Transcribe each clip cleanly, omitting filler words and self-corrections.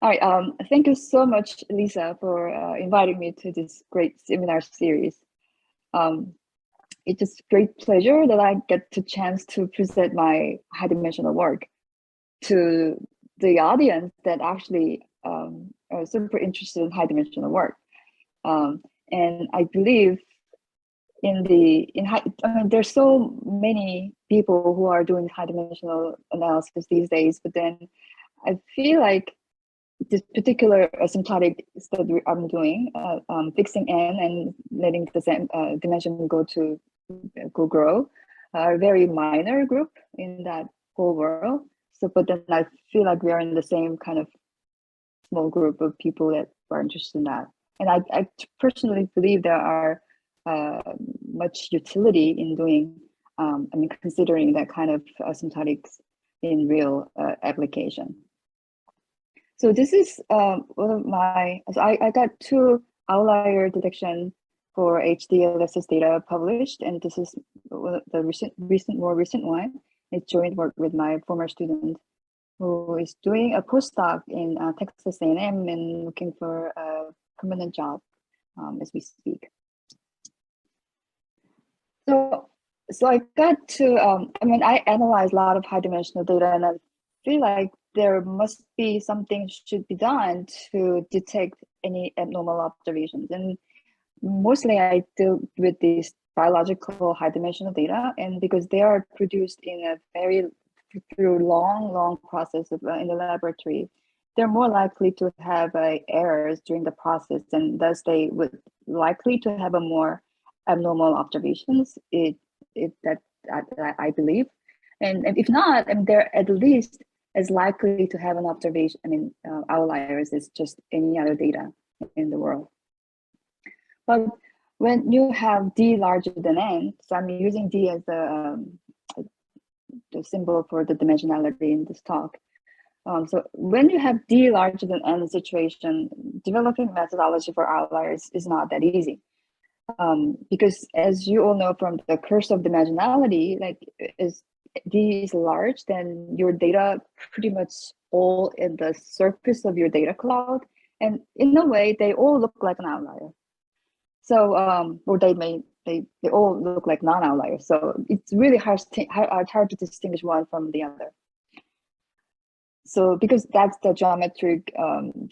All right. Thank you so much, Lisa, for inviting me to this great seminar series. Um, it's just great pleasure that I get the chance to present my high-dimensional work to the audience that actually are super interested in high-dimensional work. And I believe I mean, there's so many people who are doing high-dimensional analysis these days, but then I feel like this particular asymptotic study I'm doing, fixing n and letting the same dimension go grow, are a very minor group in that whole world. So, but then I feel like we are in the same kind of small group of people that are interested in that. And I personally believe there are much utility in doing, I mean, considering that kind of asymptotics in real application. So this is one of my, so I got 2 outlier detection for HDLSS data published, and this is the more recent one. It's joint work with my former student who is doing a postdoc in Texas A&M and looking for a permanent job as we speak. So I got to, I mean, I analyze a lot of high-dimensional data, and I feel like there must be something should be done to detect any abnormal observations. And mostly I deal with these biological high-dimensional data, and because they are produced in a through long process in the laboratory, they're more likely to have errors during the process, and thus they would likely to have a more abnormal observations. I believe, and if not, and they're at least as likely to have an observation. I mean, outliers is just any other data in the world. But when you have d larger than n, so I'm using d as the symbol for the dimensionality in this talk. So when you have d larger than n situation, developing methodology for outliers is not that easy. Because as you all know from the curse of dimensionality, like as d is large, then your data pretty much all in the surface of your data cloud, and in a way they all look like an outlier. So or they all look like non-outliers. So it's really hard to distinguish one from the other. So because that's the geometric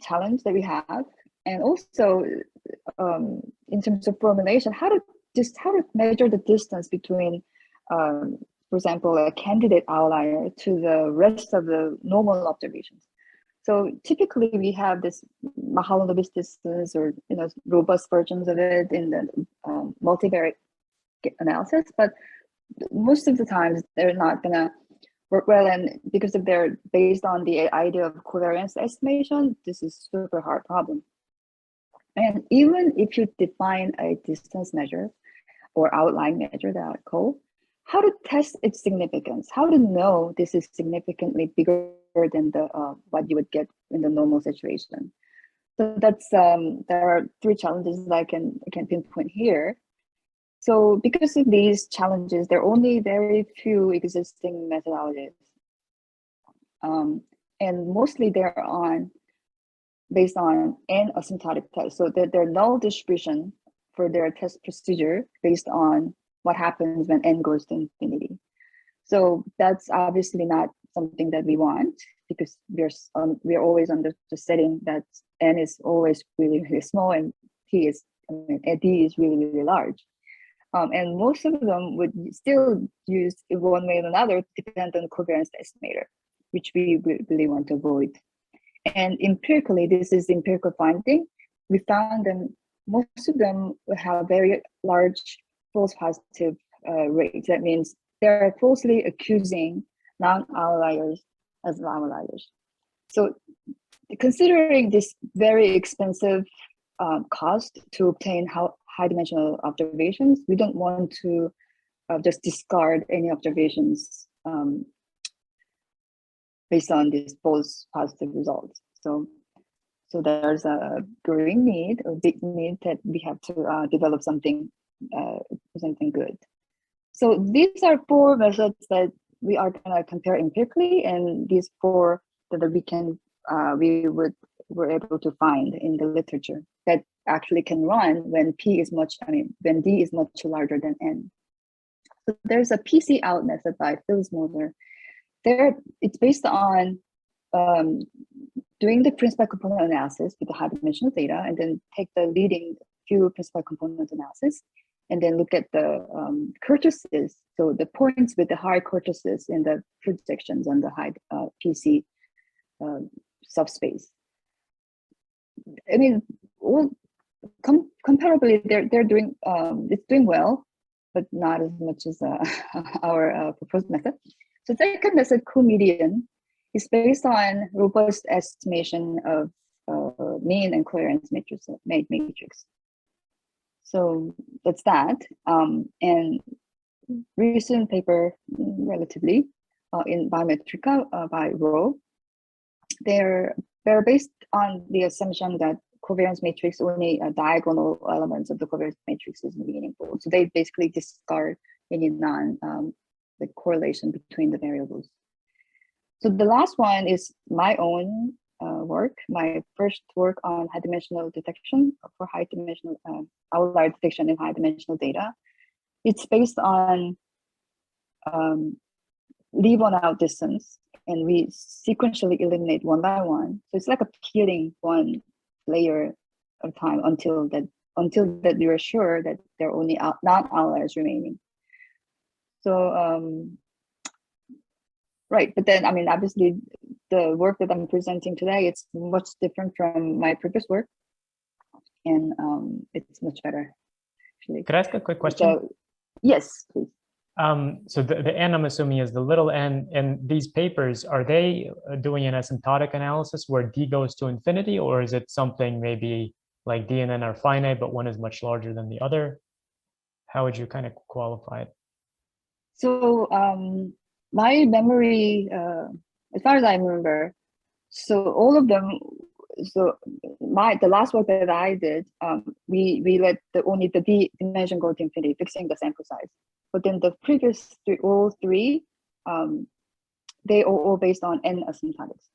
challenge that we have, and also in terms of formulation, how to measure the distance between, for example, a candidate outlier to the rest of the normal observations. So typically we have this Mahalanobis distance, or robust versions of it in the multivariate analysis, but most of the times they're not gonna work well, and because if they're based on the idea of covariance estimation, this is a super hard problem. And even if you define a distance measure or outline measure that I call, how to test its significance, how to know this is significantly bigger than the what you would get in the normal situation. So that's there are 3 challenges that I can pinpoint here. So because of these challenges, there are only very few existing methodologies, and mostly they're based on n asymptotic tests. So they're null distribution for their test procedure based on what happens when n goes to infinity. So that's obviously not something that we want, because we're always under the setting that n is always really small and d is really large. And most of them would still use in one way or another dependent covariance estimator, which we really want to avoid. And empirically, this is empirical finding. We found them, most of them have very large false positive rates. That means they're falsely accusing non-outliers as outliers. So considering this very expensive cost to obtain high-dimensional observations, we don't want to just discard any observations based on these false positive results. So there's a growing need, a big need, that we have to develop something good. So these are 4 methods that we are going to compare empirically, and these 4 that we would were able to find in the literature that actually can run when P is much, when D is much larger than N. So there's a PC out method by Phil's Moser. There, it's based on doing the principal component analysis with the high-dimensional data, and then take the leading few principal component analysis, and then look at the kurtosis, so the points with the high kurtosis in the projections on the high PC subspace. I mean, comparably, they're doing it's doing well, but not as much as our proposed method. So second method, co-median, is based on robust estimation of mean and clearance matrix. So that's that. And recent paper, relatively, in Biometrica by Rowe, they're based on the assumption that covariance matrix, only diagonal elements of the covariance matrix is meaningful. So they basically discard any the correlation between the variables. So the last one is my own work, my first work on high-dimensional detection for high-dimensional outlier detection in high-dimensional data. It's based on leave on out distance, and we sequentially eliminate one by one. So it's like a peeling one layer at a time until that you're sure that there are only non-outliers remaining. So right, but then obviously the work that I'm presenting today, it's much different from my previous work, and it's much better actually. Could I ask a quick question? So, yes, please. So the n, I'm assuming, is the little n, and these papers, are they doing an asymptotic analysis where d goes to infinity, or is it something maybe like d and n are finite, but one is much larger than the other? How would you kind of qualify it? So my memory, as far as I remember, so all of them. So the last work that I did, we let only the d dimension go to infinity, fixing the sample size. But then the previous all three, they are all based on n asymptotics.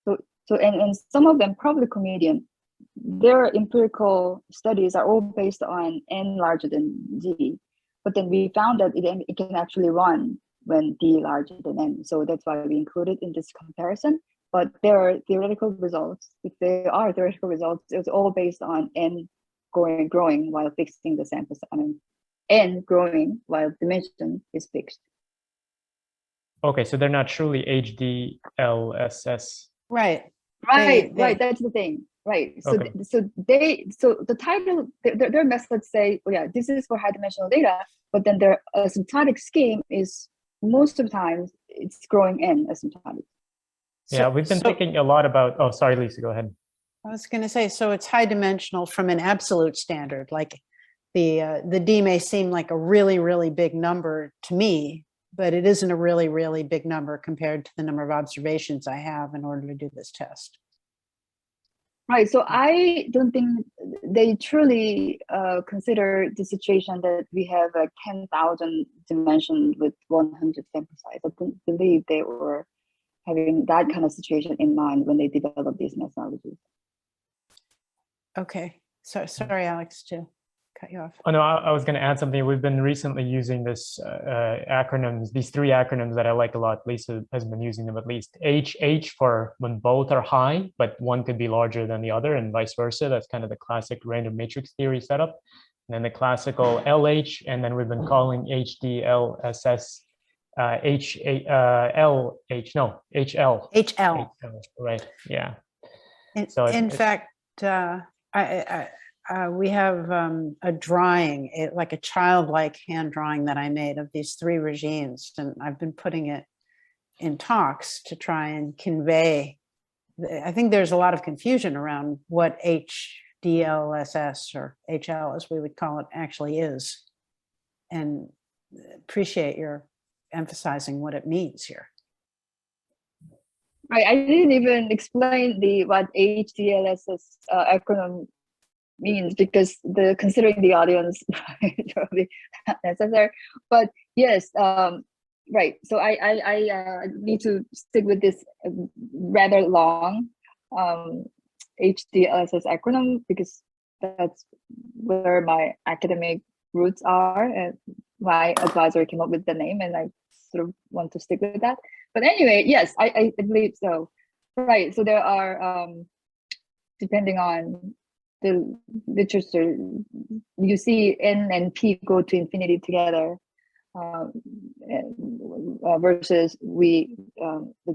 So and some of them, probably comedian, their empirical studies are all based on n larger than d. But then we found that it can actually run when d larger than n. So that's why we included in this comparison. But there are theoretical results. If there are theoretical results, it's all based on n growing while fixing the sample. N growing while dimension is fixed. Okay, so they're not truly HDLSS. Right. That's the thing. Right. So okay. So the title, their methods say, oh yeah, this is for high dimensional data, but then their asymptotic scheme is most of the time it's growing n asymptotic. Yeah, we've been thinking a lot about. Oh, sorry, Lisa, go ahead. I was going to say, so it's high dimensional from an absolute standard. Like the D may seem like a really, really big number to me, but it isn't a really, really big number compared to the number of observations I have in order to do this test. Right. So I don't think they truly consider the situation that we have 10,000 dimensions with 100 sample size. I don't believe they were having that kind of situation in mind when they developed these methodologies. Okay. So sorry, Alex, to cut you off. Oh no, I was going to add something. We've been recently using this acronyms, these three acronyms that I like a lot. Lisa has been using them at least. H for when both are high, but one could be larger than the other, and vice versa. That's kind of the classic random matrix theory setup. And then the classical LH, and then we've been calling HDLSS HL. Right. Yeah. In fact, we have a drawing, like a childlike hand drawing that I made of these three regimes, and I've been putting it in talks to try and convey. I think there's a lot of confusion around what HDLSS or HL, as we would call it, actually is, and appreciate your emphasizing what it means here. Right, I didn't even explain what HDLSS acronym means, because considering the audience probably not necessary. But yes, right. So I need to stick with this rather long HDLSS acronym because that's where my academic roots are, and my advisor came up with the name, and I sort of want to stick with that. But anyway, yes, I believe so. Right. So there are, depending on the literature, you see N and P go to infinity together, versus the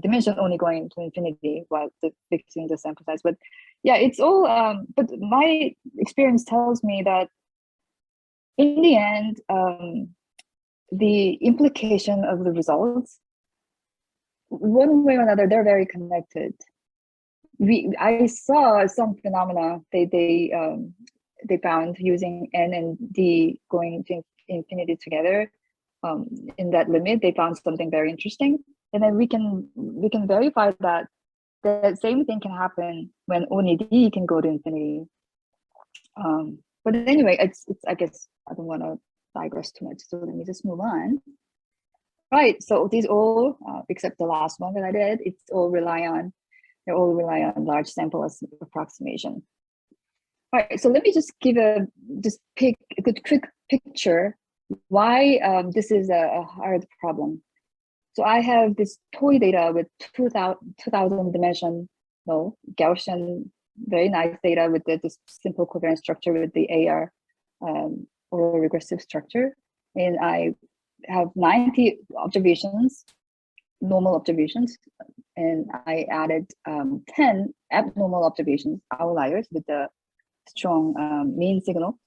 dimension only going to infinity while fixing the sample size. But yeah, it's all, but my experience tells me that in the end, the implication of the results, one way or another, they're very connected. I saw some phenomena they found using N and D going to infinity together. In that limit, they found something very interesting, and then we can verify that the same thing can happen when only D can go to infinity. But anyway, it's I guess I don't want to digress too much, so let me just move on. Right, so these all, except the last one that I did, they all rely on large sample approximation. All right, so let me just give a quick picture why this is a hard problem. So I have this toy data with 2000 dimensional Gaussian, very nice data with this simple covariance structure with the AR or regressive structure, and I have 90 observations, normal observations, and I added 10 abnormal observations, outliers, with the strong mean signal.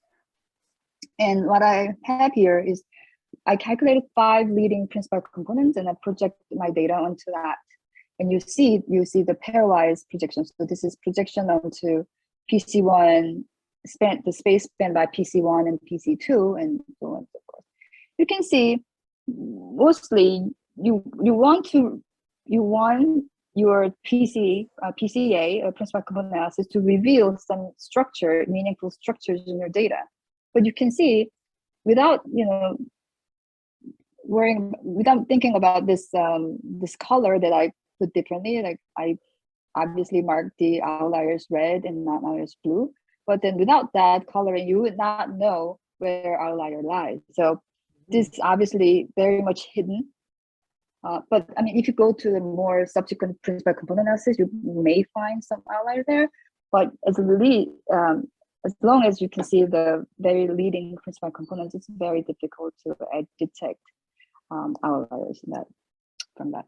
And what I have here is I calculated 5 leading principal components, and I project my data onto that. And you see the pairwise projection. So this is projection onto PC1, the space spanned by PC1 and PC2, and so on and so forth. You can see mostly you want your PCA, principal component analysis, to reveal some meaningful structures in your data. But you can see, without without thinking about this this color that I put differently, like I obviously marked the outliers red and non-outliers blue. But then without that coloring, you would not know where outlier lies. So this is obviously very much hidden. But I mean, if you go to the more subsequent principal component analysis, you may find some outlier there. But as long as you can see the very leading principal components, it's very difficult to detect outliers from that.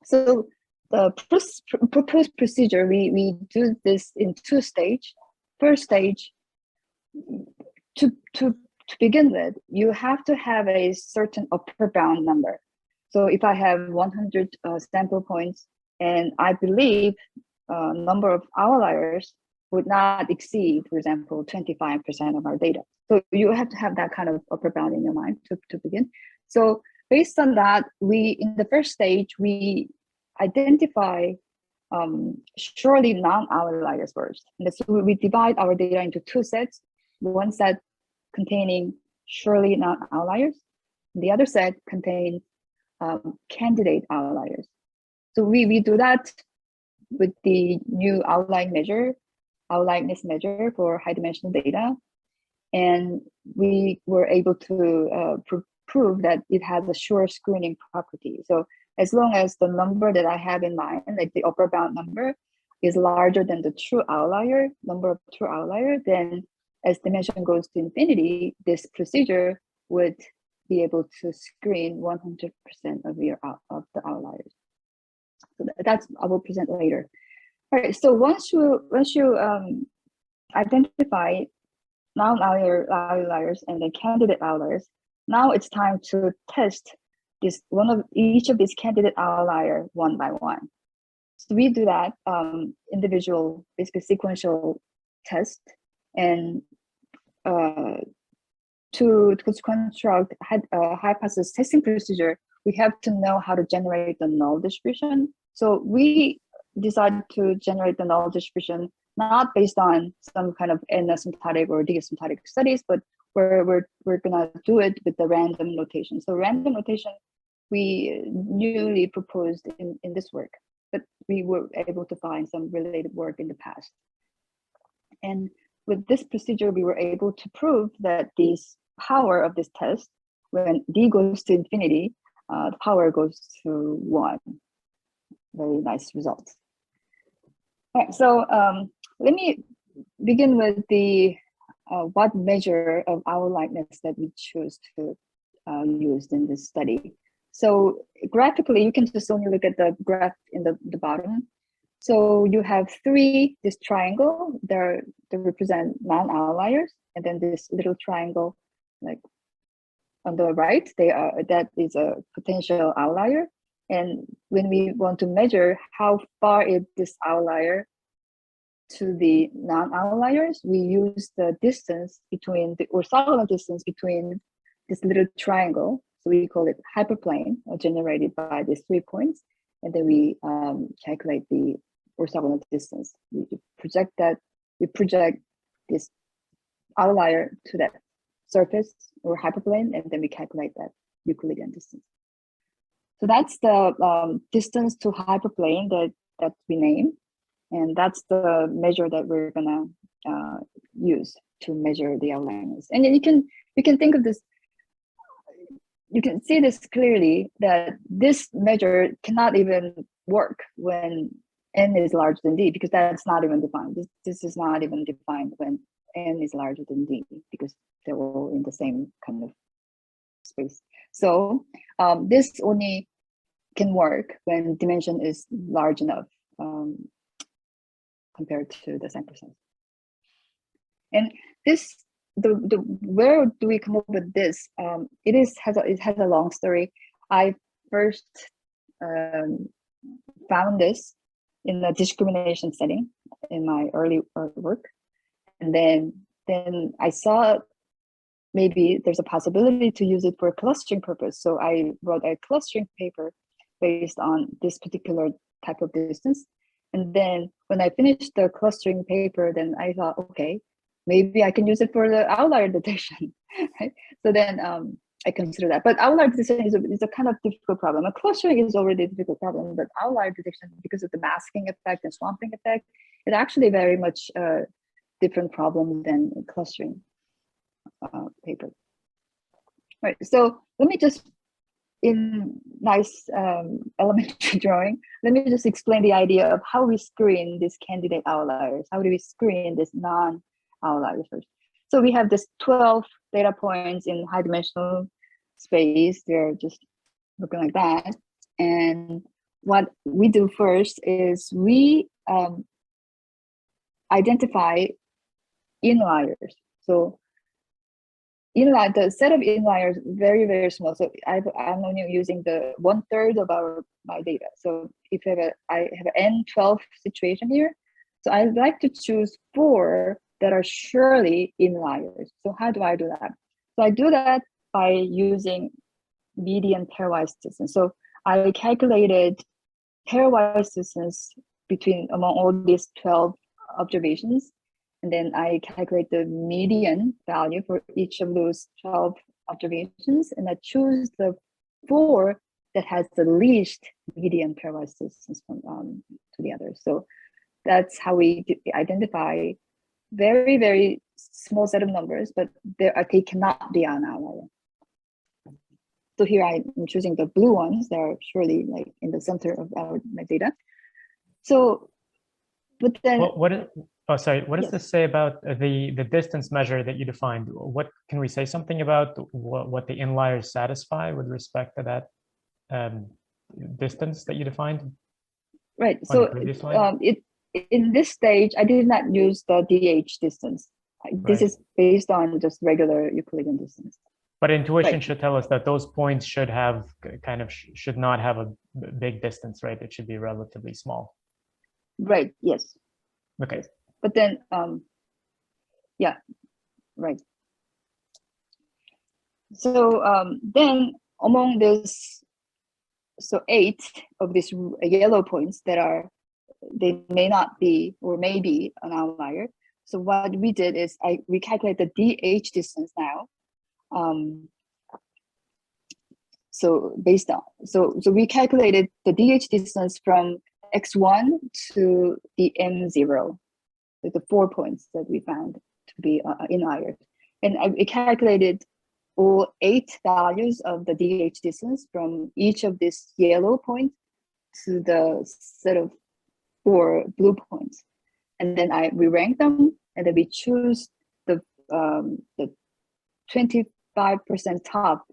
So the proposed procedure, we do this in 2 stages. First stage, to begin with, you have to have a certain upper bound number. So if I have 100 sample points, and I believe number of outliers would not exceed, for example, 25% of our data. So you have to have that kind of upper bound in your mind to begin. So based on that, in the first stage, we identify surely non-outliers first. And so we divide our data into 2 sets, one set containing surely non-outliers, the other set contains candidate outliers. So we do that with the new outlierness measure for high dimensional data. And we were able to prove that it has a sure screening property. So as long as the number that I have in mind, like the upper bound number, is larger than the number of true outlier, then as dimension goes to infinity, this procedure would be able to screen 100% of the outliers. So that's I will present later. All right. So once you identify non-outliers and then candidate outliers, now it's time to test each of these candidate outlier one by one. So we do that individual, basically sequential test, and to construct a hypothesis testing procedure, we have to know how to generate the null distribution. So we decided to generate the null distribution not based on some kind of n-asymptotic or d-asymptotic studies, but we're gonna do it with the random notation. So random notation we newly proposed in this work. but we were able to find some related work in the past. And with this procedure, we were able to prove that this power of this test, when d goes to infinity, the power goes to 1. Very nice results. All right, so let me begin with the what measure of outlierness that we choose to use in this study. So graphically, you can just only look at the graph in the bottom. So you have this triangle, they represent non-outliers, and then this little triangle, like on the right, that is a potential outlier. And when we want to measure how far is this outlier to the non-outliers, we use the distance between the orthogonal distance between this little triangle. So we call it hyperplane, generated by these 3 points. And then we calculate the orthogonal distance. We project this outlier to that surface or hyperplane, and then we calculate that Euclidean distance. So that's the distance to hyperplane that we name, and that's the measure that we're gonna use to measure the outlierness. And you can think of this. You can see this clearly that this measure cannot even work when n is larger than d, because that's not even defined. This is not even defined when n is larger than d, because they're all in the same kind of space. So this only can work when dimension is large enough compared to the sample size. And this, where do we come up with this? It has a long story. I first found this in a discrimination setting in my early work, and then I saw maybe there's a possibility to use it for a clustering purpose. So I wrote a clustering paper based on this particular type of distance. And then when I finished the clustering paper, then I thought, okay, maybe I can use it for the outlier detection. Right? So then I consider that. But outlier detection is a kind of difficult problem. A clustering is already a difficult problem, but outlier detection, because of the masking effect and swamping effect, it's actually very much a different problem than clustering paper. Right, so let me just, in nice elementary drawing, let me just explain the idea of how we screen these candidate outliers. How do we screen this non-outliers first? So we have this 12 data points in high dimensional space. They're just looking like that. And what we do first is we identify inliers. So the set of inliers very, very small. So I'm only using the 1/3 of my data. So if I have an N12 situation here, so I'd like to choose 4 that are surely inliers. So how do I do that? So I do that by using median pairwise distance. So I calculated pairwise distance among all these 12 observations. And then I calculate the median value for each of those 12 observations, and I choose the 4 that has the least median pairwise distance from to the others. So that's how we identify very, very small set of numbers, but they cannot be an outlier. So here I'm choosing the blue ones that are surely like in the center of my data. So, but then what does yes. this say about the distance measure that you defined? What can we say something about what the inliers satisfy with respect to that distance that you defined? Right. So in this stage, I did not use the DH distance. This is based on just regular Euclidean distance. But intuition should tell us that those points should have should not have a big distance, right? It should be relatively small. Right. Yes. Okay. But then, yeah, right. So then among this, so 8 of these yellow points they may not be or may be an outlier. So what we did is we calculate the DH distance now. So based on, so we calculated the DH distance from x1 to the m0, the 4 points that we found to be inliers. And I calculated all 8 values of the DH distance from each of these yellow points to the set of 4 blue points. And then we rank them, and then we choose the 25% top.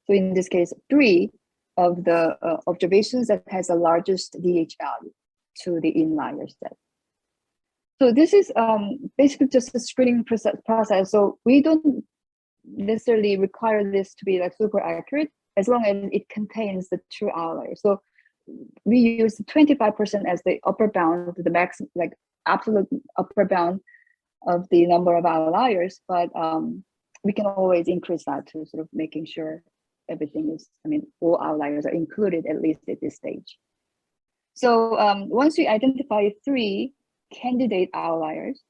So in this case, 3 of the observations that has the largest DH value to the inlier set. So this is basically just a screening process. So we don't necessarily require this to be like super accurate as long as it contains the true outlier. So we use 25% as the upper bound, the max, like absolute upper bound of the number of outliers, but we can always increase that to sort of making sure everything is, all outliers are included at least at this stage. So once we identify 3 candidate outliers,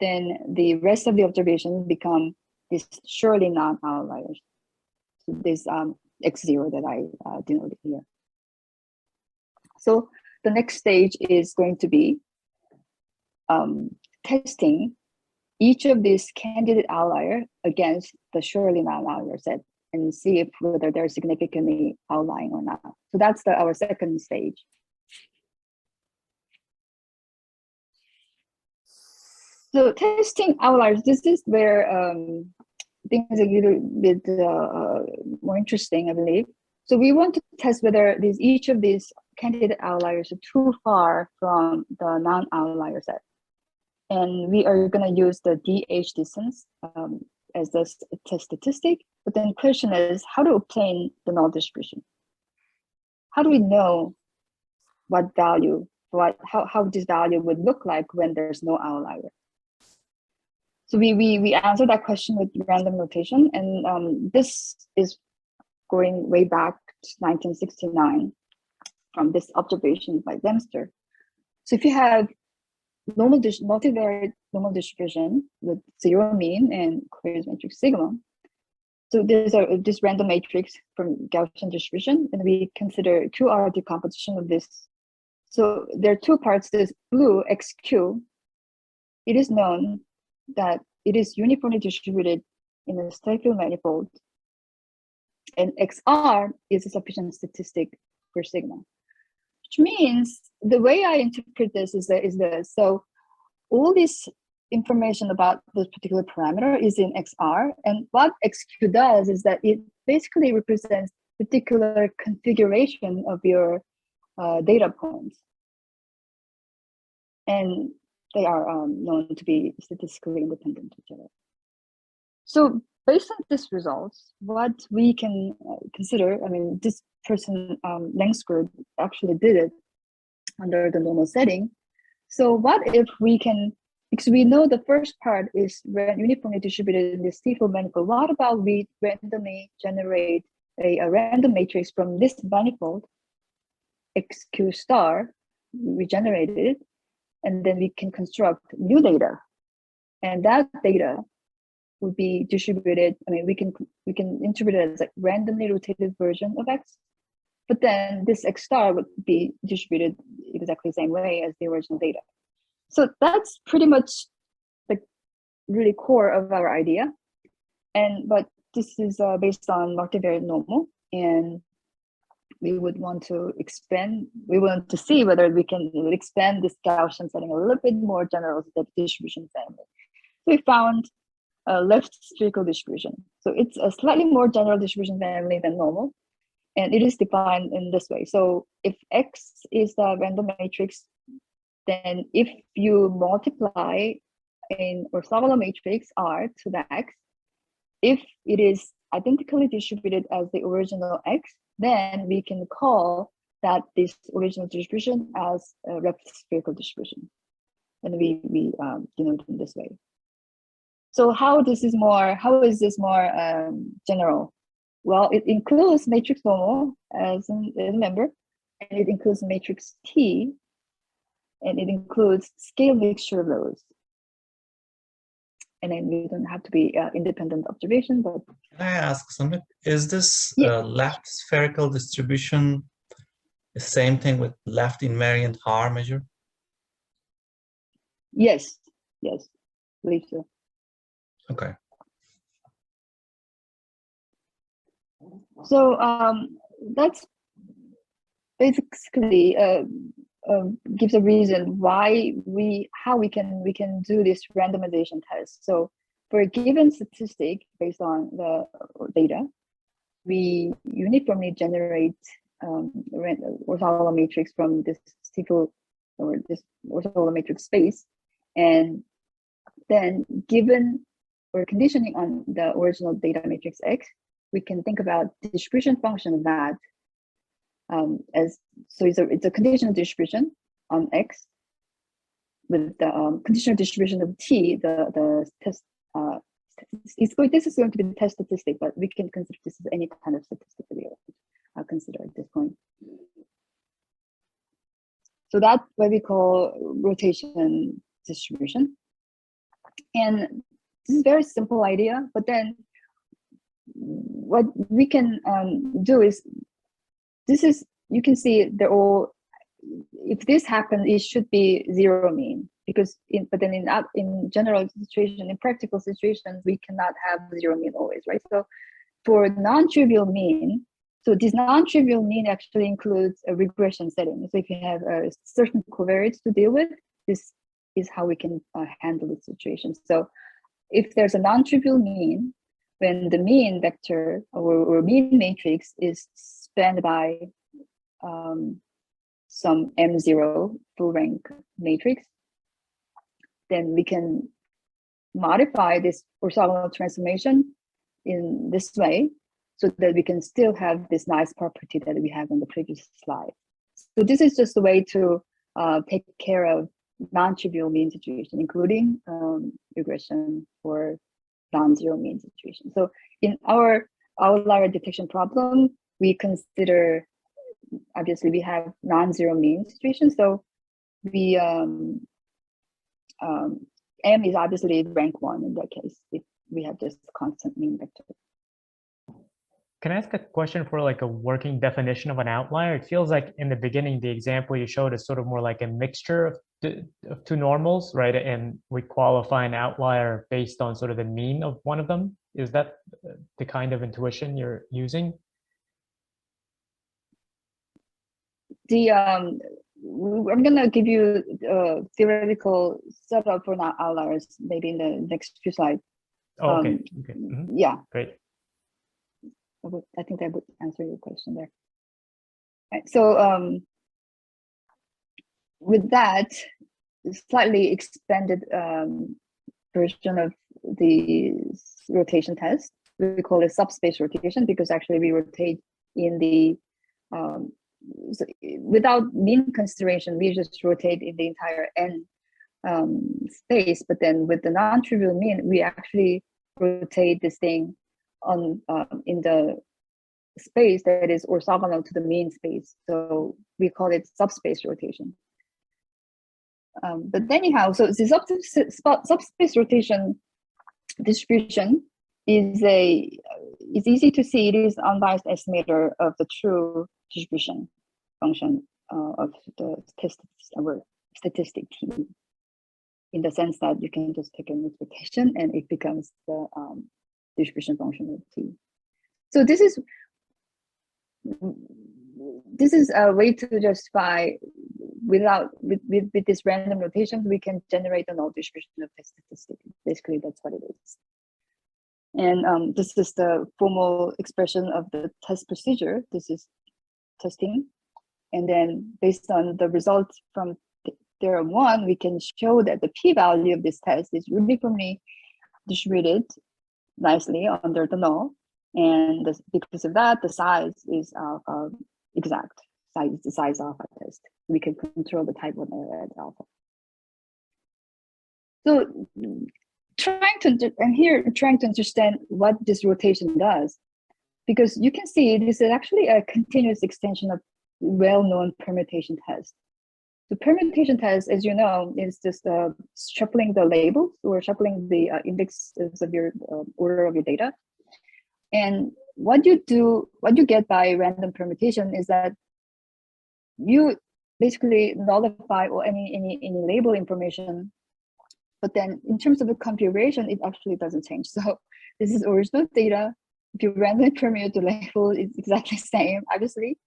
then the rest of the observations become these surely non-outliers. So this x0 that I denoted here. So the next stage is going to be testing each of these candidate outlier against the surely non-outlier set and see if whether they're significantly outlying or not. So that's our second stage. So testing outliers, this is where things are a little bit more interesting, I believe. So we want to test whether each of these candidate outliers are too far from the non-outlier set. And we are going to use the DH distance as the test statistic. But then the question is how to obtain the null distribution. How do we know what value, how this value would look like when there's no outlier? So we answered that question with random notation, and this is going way back to 1969 from this observation by Dempster. So if you have multivariate normal distribution with 0 mean and covariance matrix sigma, so there's this random matrix from Gaussian distribution, and we consider QR decomposition of this. So there are 2 parts. This blue XQ, it is known that it is uniformly distributed in a Spherical manifold, and XR is a sufficient statistic for sigma, which means the way I interpret this is this. So all this information about this particular parameter is in XR, and what XQ does is that it basically represents particular configuration of your data points, and they are known to be statistically independent of each other. So based on these results, what we can consider, this person, Langsford, actually did it under the normal setting. So what if we can, because we know the first part is uniformly distributed in this Spherical manifold, what about we randomly generate a random matrix from this manifold, XQ star, we generated it, and then we can construct new data, and that data would be distributed. We can interpret it as a randomly rotated version of X, but then this X star would be distributed exactly the same way as the original data. So that's pretty much the really core of our idea, but this is based on multivariate normal, and we would want to expand. We want to see whether we can expand this Gaussian setting a little bit more general to the distribution family. So we found a left spherical distribution. So it's a slightly more general distribution family than normal, and it is defined in this way. So if X is the random matrix, then if you multiply an orthogonal matrix R to the X, if it is identically distributed as the original X, then we can call that this original distribution as a left spherical distribution, and we denote it in this way. So how is this more general? Well, it includes matrix normal as a member, and it includes matrix T, and it includes scale mixture of those. And then we don't have to be independent observation, but can I ask something? Is this left spherical distribution The same thing with left invariant R measure? Yes, yes, believe so. Okay. So that's basically gives a reason why how we can do this randomization test. So for a given statistic based on the data, we uniformly generate orthogonal matrix from this Spherical or this orthogonal matrix space, and then given or conditioning on the original data matrix X, we can think about distribution function of that as, so it's a conditional distribution on X with the conditional distribution of T, the test. This is going to be the test statistic, but we can consider this as any kind of statistic that we consider at this point. So that's what we call rotation distribution. And this is a very simple idea, but then what we can do is, you can see they're all, if this happens, it should be zero mean, because but then in general situation, in practical situations, we cannot have zero mean always, right? So for non-trivial mean, so this non-trivial mean actually includes a regression setting. So if you have a certain covariates to deal with, this is how we can handle the situation. So if there's a non-trivial mean, when the mean vector or mean matrix is spanned by some M0 full rank matrix, then we can modify this orthogonal transformation in this way so that we can still have this nice property that we have on the previous slide. So this is just a way to take care of non-trivial mean situation, including regression or non-zero mean situation. So in our outlier detection problem, we consider, obviously we have non-zero mean situation. So we M is obviously rank 1 in that case, if we have this constant mean vector. Can I ask a question for like a working definition of an outlier? It feels like in the beginning, the example you showed is sort of more like a mixture of two normals, right? And we qualify an outlier based on sort of the mean of one of them. Is that the kind of intuition you're using? I'm gonna give you a theoretical setup for outliers maybe in the next few slides. Oh, okay. Okay. Mm-hmm. Yeah. Great. I think that would answer your question there. Right, so with that slightly expanded version of the rotation test, we call it subspace rotation, because actually we rotate in the so without mean consideration, we just rotate in the entire n space. But then with the non-trivial mean, we actually rotate this thing on in the space that is orthogonal to the mean space. So we call it subspace rotation. But anyhow, so the subspace rotation distribution is easy to see. It is unbiased estimator of the true distribution function of the statistic T, in the sense that you can just take an expectation and it becomes the distribution function of T. So this is a way to justify with this random rotation, we can generate a null distribution of the statistic. Basically, that's what it is. And this is the formal expression of the test procedure. This is testing. And then based on the results from theorem 1, we can show that the p-value of this test is uniformly distributed nicely under the null. And because of that, the size is exact. Size is the size alpha test. We can control the type 1 error at alpha. So trying to understand what this rotation does, because you can see this is actually a continuous extension of well-known permutation test. The permutation test, as you know, is just shuffling the labels or shuffling the indexes of your order of your data. And what you get by random permutation is that you basically nullify or any label information. But then in terms of the configuration, it actually doesn't change. So this is original data. If you randomly permute the label, it's exactly the same, obviously.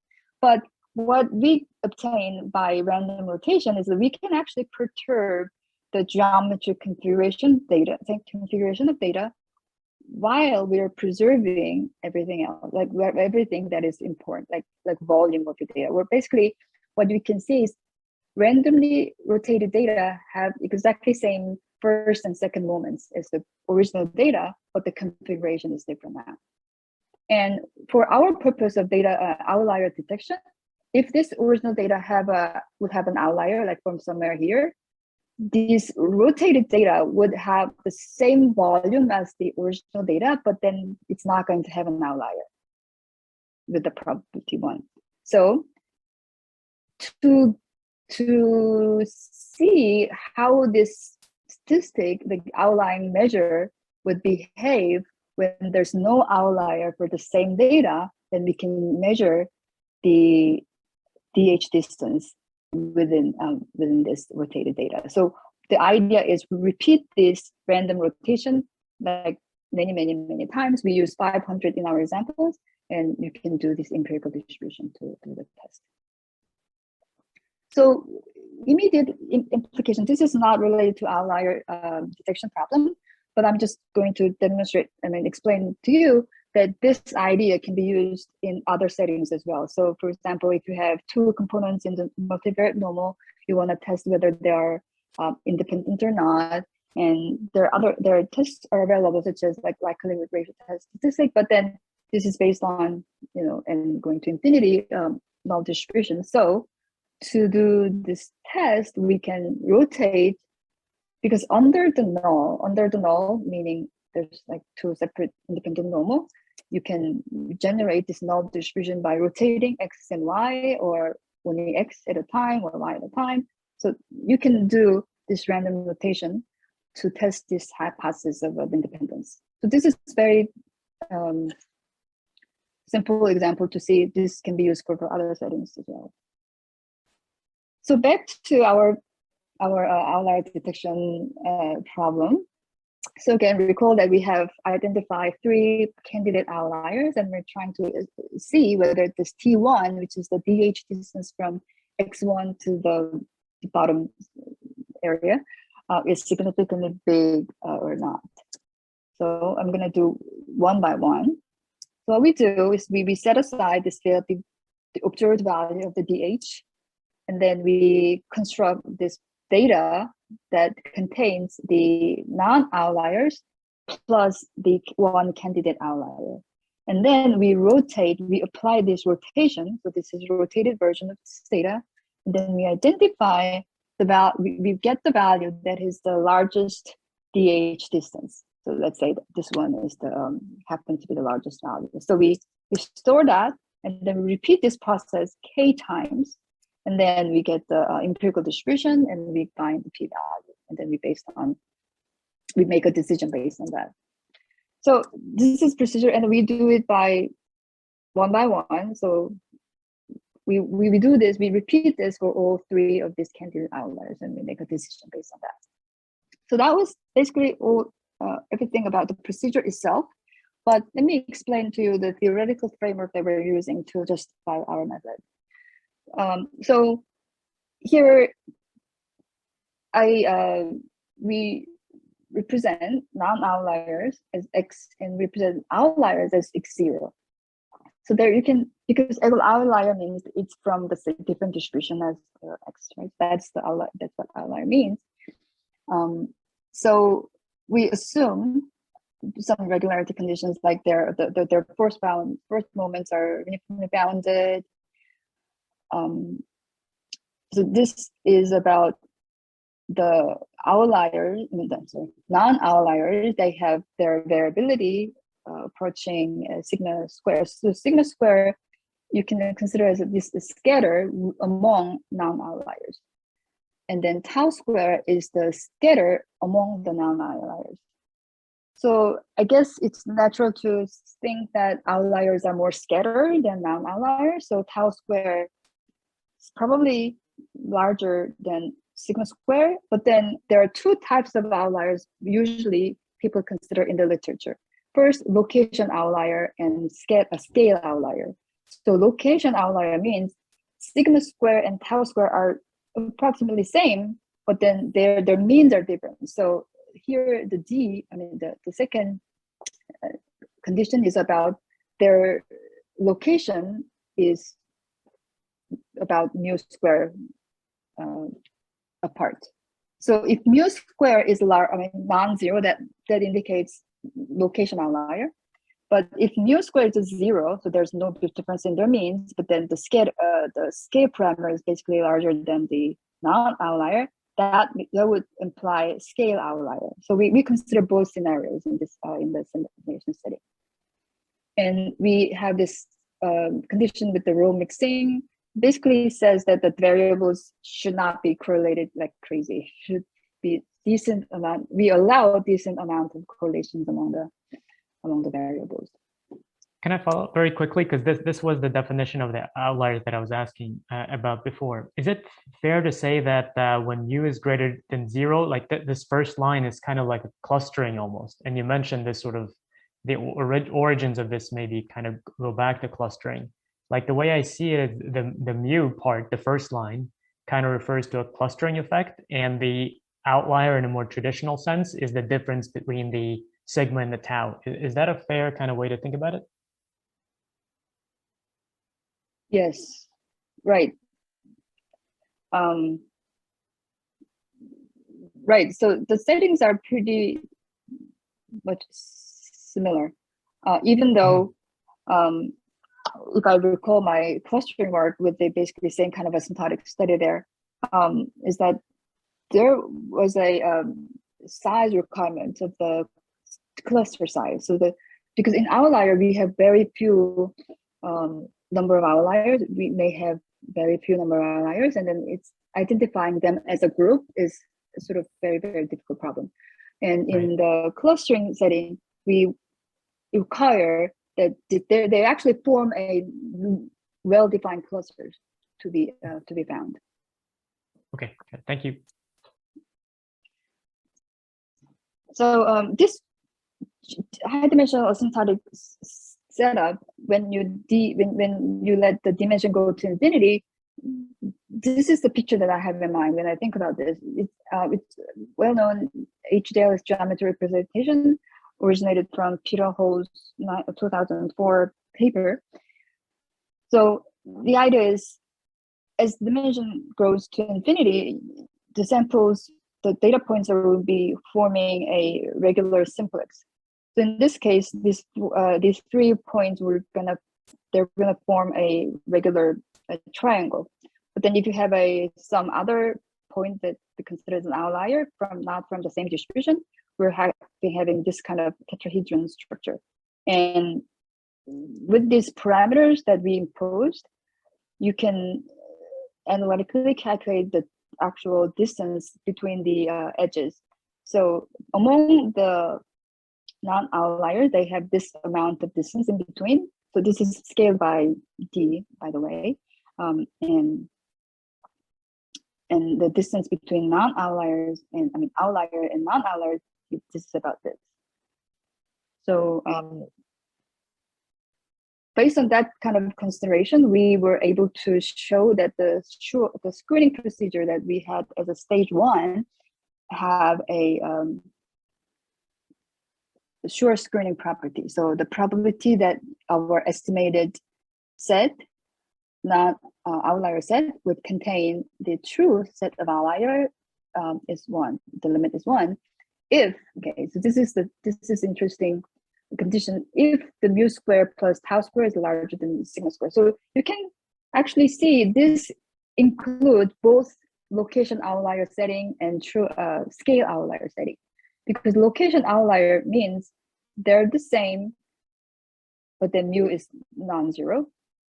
But what we obtain by random rotation is that we can actually perturb the geometric configuration of data while we're preserving everything else, like everything that is important, like volume of the data. Where basically what you can see is randomly rotated data have exactly same first and second moments as the original data, but the configuration is different now. And for our purpose of data outlier detection, if this original data would have an outlier, like from somewhere here, these rotated data would have the same volume as the original data, but then it's not going to have an outlier with the probability 1. So to see how this statistic, the outlying measure, would behave when there's no outlier for the same data, then we can measure the DH distance within this rotated data. So the idea is we repeat this random rotation like many times. We use 500 in our examples, and you can do this empirical distribution to do the test. So immediate implication, this is not related to outlier detection problem, but I'm just going to demonstrate and then explain to you that this idea can be used in other settings as well. So for example, if you have two components in the multivariate normal, you want to test whether they are independent or not. And there are tests are available, such as like likelihood ratio test statistic, but then this is based on, and going to infinity null distribution. So to do this test, we can rotate, because under the null, meaning there's like two separate independent normal, you can generate this null distribution by rotating x and y, or only x at a time or y at a time. So you can do this random rotation to test this hypothesis of independence. So this is very simple example to see this can be used for other settings as well. So back to our outlier detection problem. So again, recall that we have identified 3 candidate outliers, and we're trying to see whether this T1, which is the DH distance from X1 to the bottom area, is significantly big or not. So I'm going to do one by one. So what we do is we set aside this the observed value of the DH, and then we construct this data that contains the non-outliers plus the one candidate outlier. And then we apply this rotation. So this is a rotated version of this data. And then we identify the value, we get the value that is the largest DH distance. So let's say that this one is the happens to be the largest value. So we store that, and then we repeat this process k times. And then we get the empirical distribution, and we find the p-value, and then we make a decision based on that. So this is procedure, and we do it by one. So we do this, we repeat this for all 3 of these candidate outliers, and we make a decision based on that. So that was basically all everything about the procedure itself. But let me explain to you the theoretical framework that we're using to justify our method. So here we represent non-outliers as x and represent outliers as x0. So there you can, because every outlier means it's from the different distribution as x, right? That's the outlier. That's what outlier means. So we assume some regularity conditions, like their first moments are uniformly bounded. So this is about the outliers, non-outliers. They have their variability approaching sigma square. So sigma square you can consider as this scatter among non-outliers, and then tau square is the scatter among the non-outliers. So I guess it's natural to think that outliers are more scattered than non-outliers. So tau square probably larger than sigma square, but then there are two types of outliers usually people consider in the literature. First, location outlier and scale outlier. So location outlier means sigma square and tau square are approximately same, but then their means are different. So here the the second condition is about their location is about mu square apart. So if mu square is non-zero, that indicates location outlier. But if mu square is 0, so there's no difference in their means, but then the scale parameter is basically larger than the non-outlier, that would imply scale outlier. So we consider both scenarios in this in the simulation setting. And we have this condition with the row mixing, basically says that the variables should not be correlated like crazy. Should be decent amount. We allow a decent amount of correlations among the variables. Can I follow up very quickly? Because this was the definition of the outliers that I was asking about before. Is it fair to say that when mu is greater than 0, like this first line is kind of like a clustering almost? And you mentioned this sort of, the origins of this maybe kind of go back to clustering. Like the way I see it, the mu part, the first line, kind of refers to a clustering effect, and the outlier in a more traditional sense is the difference between the sigma and the tau. Is that a fair kind of way to think about it? Yes, right. Right, so the settings are pretty much similar, even though if I recall my clustering work with the basically same kind of asymptotic study there, is that there was a size requirement of the cluster size. So because in outlier we have very few number of outliers, we may have very few number of outliers, and then it's identifying them as a group is a sort of very, very difficult problem. And in the clustering setting, we require that they actually form a well-defined clusters to be found. Okay, thank you. So this high-dimensional asymptotic setup, when you let the dimension go to infinity, this is the picture that I have in mind when I think about this. It's well-known HDLSS geometry representation, originated from Peter Ho's 2004 paper. So the idea is, as the dimension grows to infinity, the samples, the data points will be forming a regular simplex. So in this case, these 3 points they're gonna form a regular triangle. But then if you have some other point that we consider as an outlier not from the same distribution, we're having this kind of tetrahedron structure. And with these parameters that we imposed, you can analytically calculate the actual distance between the edges. So among the non-outliers, they have this amount of distance in between. So this is scaled by d, by the way, and the distance between non-outliers and outlier and non-outliers, this is about this. So based on that kind of consideration, we were able to show that the screening procedure that we had as a stage 1 have a sure screening property. So the probability that our estimated set, not outlier set, would contain the true set of outlier is 1. The limit is 1. If, okay, so this is interesting condition, if the mu square plus tau square is larger than sigma square. So you can actually see this includes both location outlier setting and true scale outlier setting, because location outlier means they're the same, but then mu is non-zero.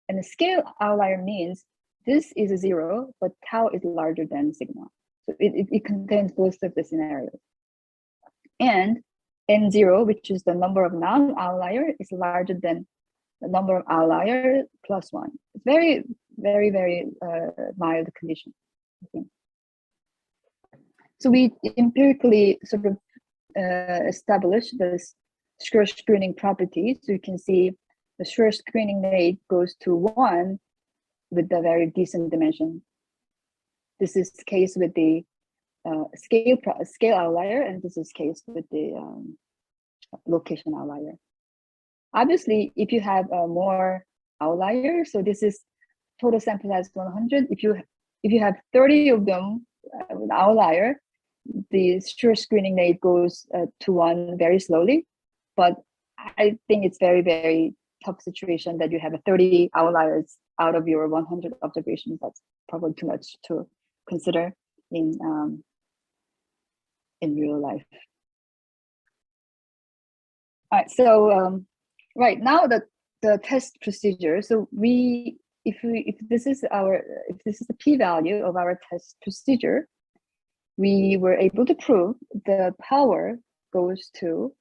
And the scale outlier means this is a 0, but tau is larger than sigma. So it contains both of the scenarios. And n0, which is the number of non-outlier, is larger than the number of outlier plus 1. It's very, very, very mild condition, I think. So we empirically sort of establish this Schur screening property. So you can see the Schur screening rate goes to 1 with the very decent dimension. This is the case with the scale outlier, and this is case with the location outlier. Obviously, if you have more outliers, so this is total sample size 100. If you have 30 of them with outlier, the Schur screening rate goes to 1 very slowly. But I think it's very, very tough situation that you have 30 outliers out of your 100 observations. That's probably too much to consider in real life. All right, so right now the test procedure. So if this is the p-value of our test procedure, we were able to prove the power goes to,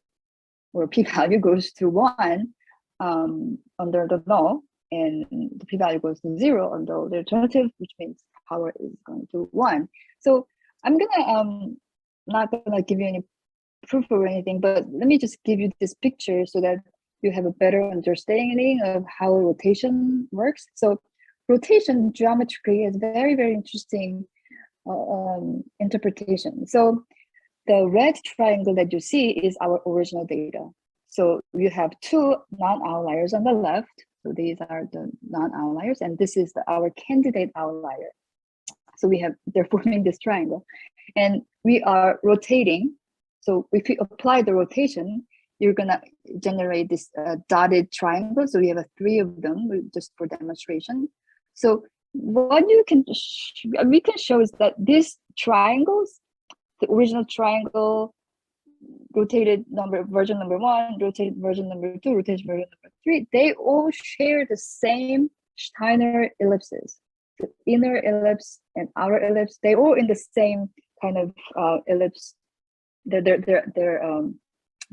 or p-value goes to 1 under the law, and the p-value goes to 0 under the alternative, which means power is going to 1. So I'm gonna not gonna give you any proof or anything, but let me just give you this picture so that you have a better understanding of how rotation works. So rotation geometrically is very, very interesting interpretation. So the red triangle that you see is our original data. So you have 2 non-outliers on the left. So these are the non-outliers, and this is our candidate outlier. So they're forming this triangle, and we are rotating. So if you apply the rotation, you're gonna generate this dotted triangle. So we have 3 of them just for demonstration. So what we can show is that these triangles, the original triangle, rotated version number 1, rotated version number 2, rotated version number 3, they all share the same Steiner ellipses. The inner ellipse and outer ellipse, they all in the same kind of ellipse. Their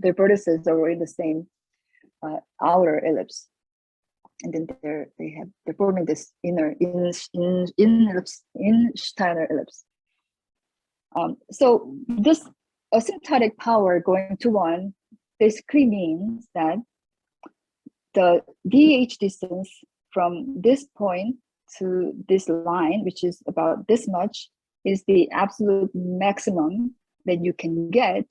vertices are in the same outer ellipse, and then they're forming this inner ellipse, in Steiner ellipse. So this asymptotic power going to 1 basically means that the DH distance from this point to this line, which is about this much, is the absolute maximum that you can get,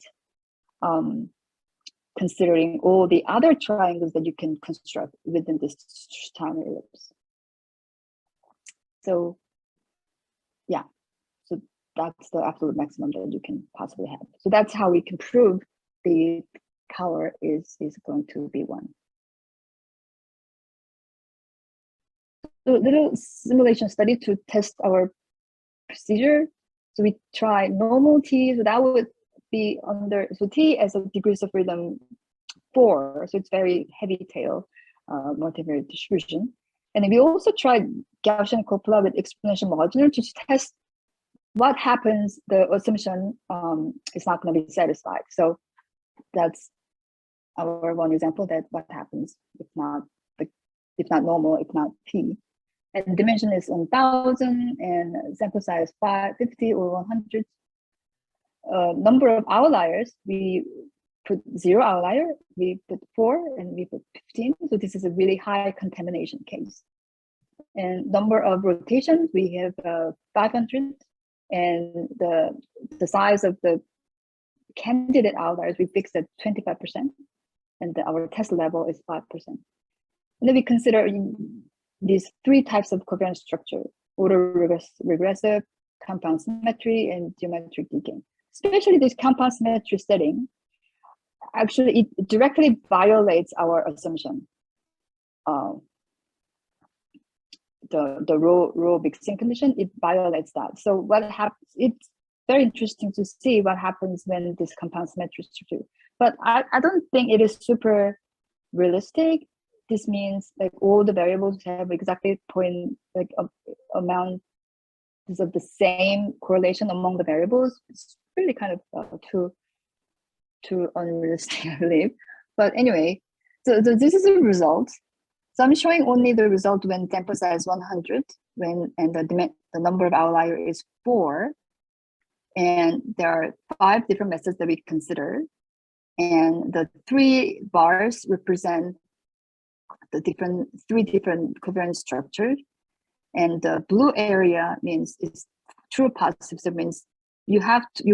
considering all the other triangles that you can construct within this Steiner ellipse. So yeah, so that's the absolute maximum that you can possibly have. So that's how we can prove the power is going to be 1. So a little simulation study to test our procedure. So we try normal t, so that would be under, so t as a degrees of freedom 4, so it's very heavy tail multivariate distribution. And then we also tried Gaussian cupola with exponential modular to test what happens, the assumption is not going to be satisfied. So that's our one example, that what happens if not normal, if not t. And dimension is 1,000 and sample size 50 or 100. Number of outliers, we put 0 outlier, we put 4, and we put 15. So this is a really high contamination case. And number of rotations, we have 500, and the size of the candidate outliers we fixed at 25%, and our test level is 5%. And then we consider these 3 types of covariance structure: autoregressive, compound symmetry, and geometric decay. Especially this compound symmetry setting, actually it directly violates our assumption. The row mixing condition, it violates that. So what happens, it's very interesting to see what happens when this compound symmetry structure. But I don't think it is super realistic. This means like all the variables have exactly amount of the same correlation among the variables. It's really kind of too unrealistic, I believe. But anyway, so this is the result. So I'm showing only the result when sample size 100. and the number of outlier is 4, and there are 5 different methods that we consider, and the 3 bars represent the 3 different covariance structures, and the blue area means it's true positive. So it means you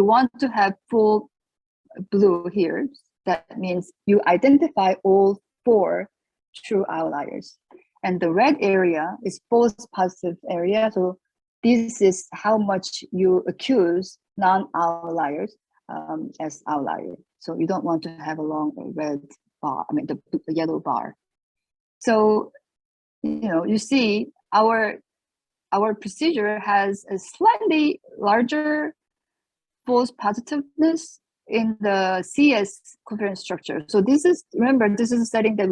want to have full blue here. That means you identify all 4 true outliers, and the red area is false positive area. So this is how much you accuse non-outliers as outlier. So you don't want to have a long red bar, I mean the yellow bar. So you see our procedure has a slightly larger false positiveness in the CS covariance structure. So this is, remember, this is a setting that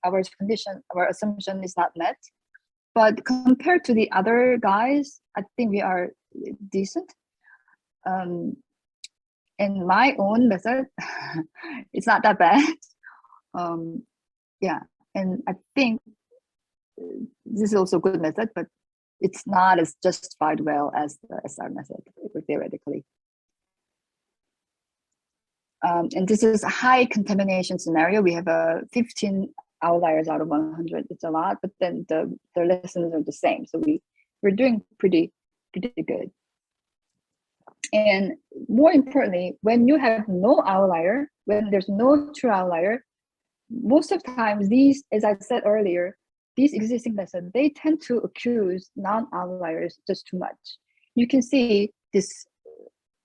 our assumption is not met. But compared to the other guys, I think we are decent. In my own method, it's not that bad. Yeah, and I think this is also a good method, but it's not as justified well as the SR method, theoretically. And this is a high contamination scenario. We have 15 outliers out of 100. It's a lot, but then the lessons are the same. So we're doing pretty good. And more importantly, when you have no outlier, when there's no true outlier, most of the times these, as I said earlier, these existing methods, they tend to accuse non-outliers just too much. You can see this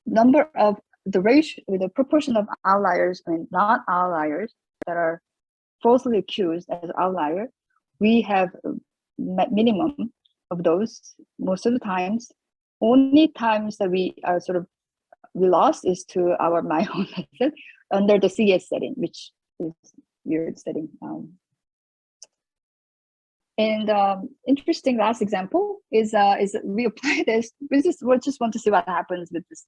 number of the ratio, the proportion of outliers and non-outliers that are falsely accused as outlier. We have minimum of those most of the times. Only times that we lost is to my own method under the CS setting, which is weird setting. Interesting last example is we apply this. We just want to see what happens with this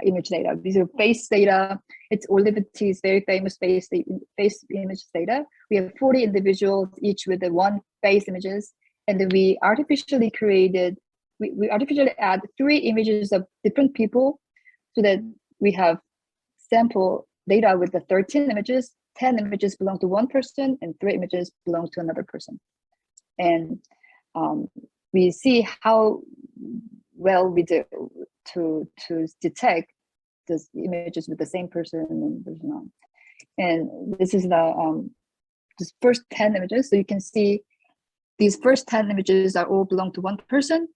image data. These are face data. It's Olivetti's very famous face image data. We have 40 individuals, each with the 1 face images, and then we artificially created. We artificially add 3 images of different people, so that we have sample data with the 13 images. 10 images belong to 1 person, and 3 images belong to another person. And we see how well we do to detect these images with the same person and there's not. And this is the this first 10 images. So you can see these first 10 images are all belong to 1 person,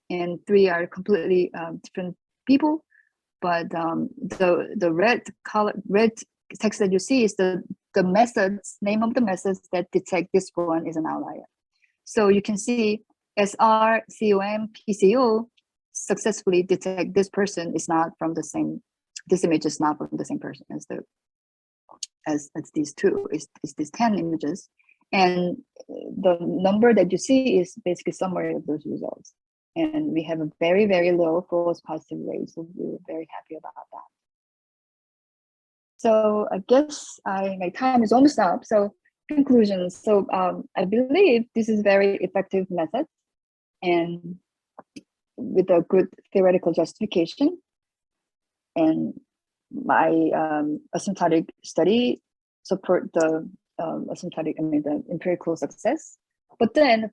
and 3 are completely different people. But the red text that you see is the methods, name of the methods that detect this one is an outlier. So you can see SR, COM, PCO successfully detect this person is not from the same, this image is not from the same person as these 2, is these 10 images. And the number that you see is basically summary of those results. And we have a very, very low false positive rate. So we're very happy about that. So I guess my time is almost up. So conclusions. So I believe this is a very effective method and with a good theoretical justification. And my asymptotic study support the the empirical success. But then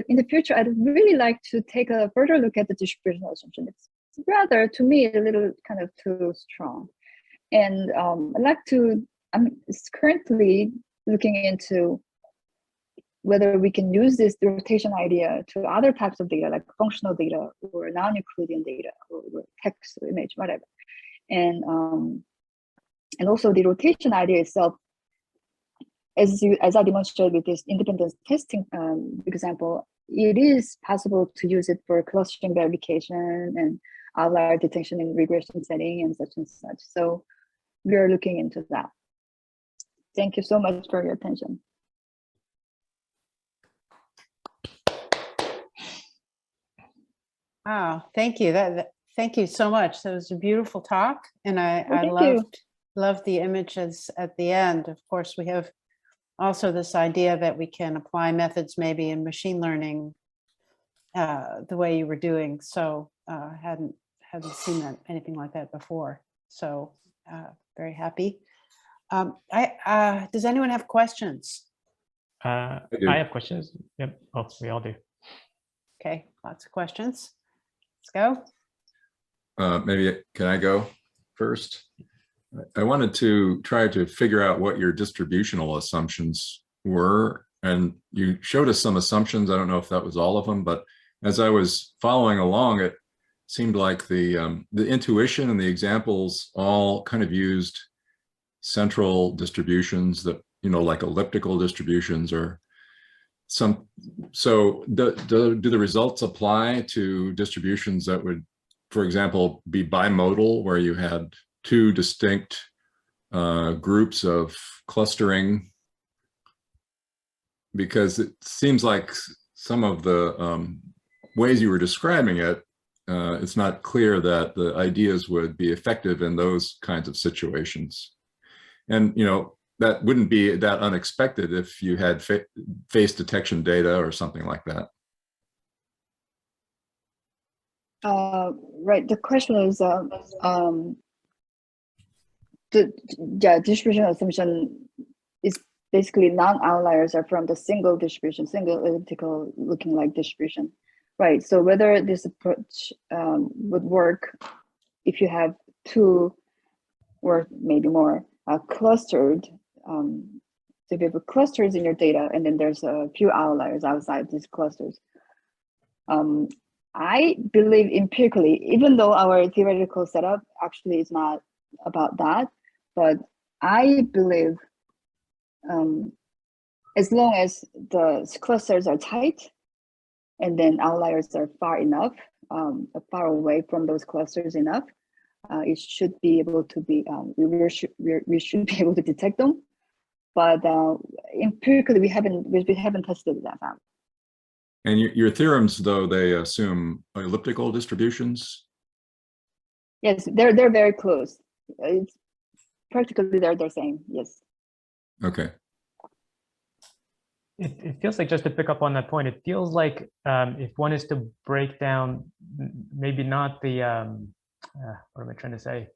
in the future, I'd really like to take a further look at the distributional assumption. It's rather, to me, a little kind of too strong. And I'm currently looking into whether we can use this rotation idea to other types of data, like functional data or non-Euclidean data or text or image, whatever. And also the rotation idea itself, as I demonstrated with this independence testing example, it is possible to use it for clustering verification and outlier detection in regression setting and such. So we are looking into that. Thank you so much for your attention. Wow, thank you. Thank you so much. That was a beautiful talk, and I loved the images at the end. Of course, we have also this idea that we can apply methods maybe in machine learning the way you were doing. So hadn't seen that anything like that before. So very happy. Does anyone have questions? I have questions. Yep. Oh, we all do. Okay, lots of questions. Let's go. Maybe can I go first? I wanted to try to figure out what your distributional assumptions were, and you showed us some assumptions. I don't know if that was all of them, but as I was following along, it seemed like the intuition and the examples all kind of used central distributions that, you know, like elliptical distributions or some. So do the results apply to distributions that would, for example, be bimodal, where you had two distinct groups of clustering? Because it seems like some of the ways you were describing it, it's not clear that the ideas would be effective in those kinds of situations. And, you know, that wouldn't be that unexpected if you had face detection data or something like that. Right. The question is, the distribution assumption is basically non-outliers are from the single distribution, single elliptical looking like distribution. Right. So whether this approach would work if you have two or maybe more clustered, so if you have clusters in your data and then there's a few outliers outside these clusters. I believe empirically, even though our theoretical setup actually is not about that, but I believe as long as the clusters are tight and then outliers are far enough, far away from those clusters enough, it should be able to be, we should be able to detect them. But empirically, we haven't tested that out. And your theorems, though, they assume elliptical distributions? Yes, they're very close. It's practically they're the same. Yes. Okay. It feels like, just to pick up on that point, it feels like if one is to break down, maybe not the what am I trying to say?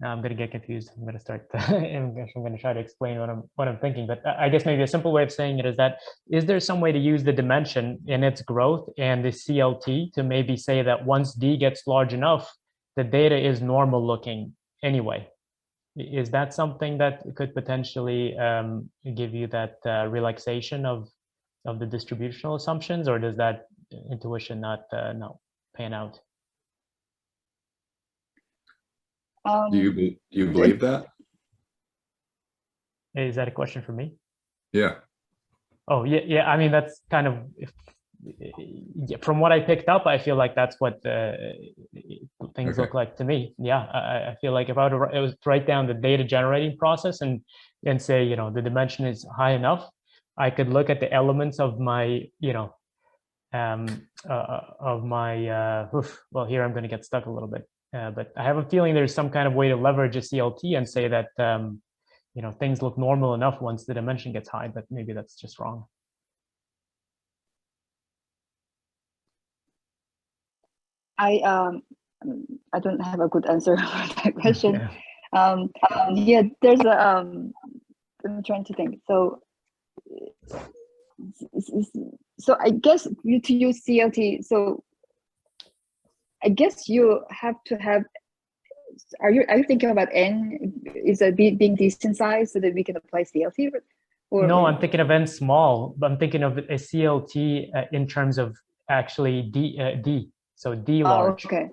Now I'm going to get confused. I'm going to start. I'm going to try to explain what I'm thinking. But I guess maybe a simple way of saying it is that, is there some way to use the dimension in its growth and the CLT to maybe say that once D gets large enough, the data is normal looking anyway? Is that something that could potentially give you that relaxation of the distributional assumptions, or does that intuition not pan out? Do you believe that? Is that a question for me? Yeah. Oh, yeah. I mean, that's kind of, from what I picked up, I feel like that's what things look like to me. Yeah, I feel like if I were to write down the data generating process and say, you know, the dimension is high enough, I could look at the elements of my, you know, well, here I'm going to get stuck a little bit. But I have a feeling there's some kind of way to leverage a CLT and say that, you know, things look normal enough once the dimension gets high, but maybe that's just wrong. I don't have a good answer for that question. Yeah, there's a, I'm trying to think. So I guess to use CLT, so I guess you have to have, are you thinking about N is a being decent size so that we can apply CLT? Or, no, I'm thinking of N small, but I'm thinking of a CLT in terms of actually D, so D large. Oh, okay.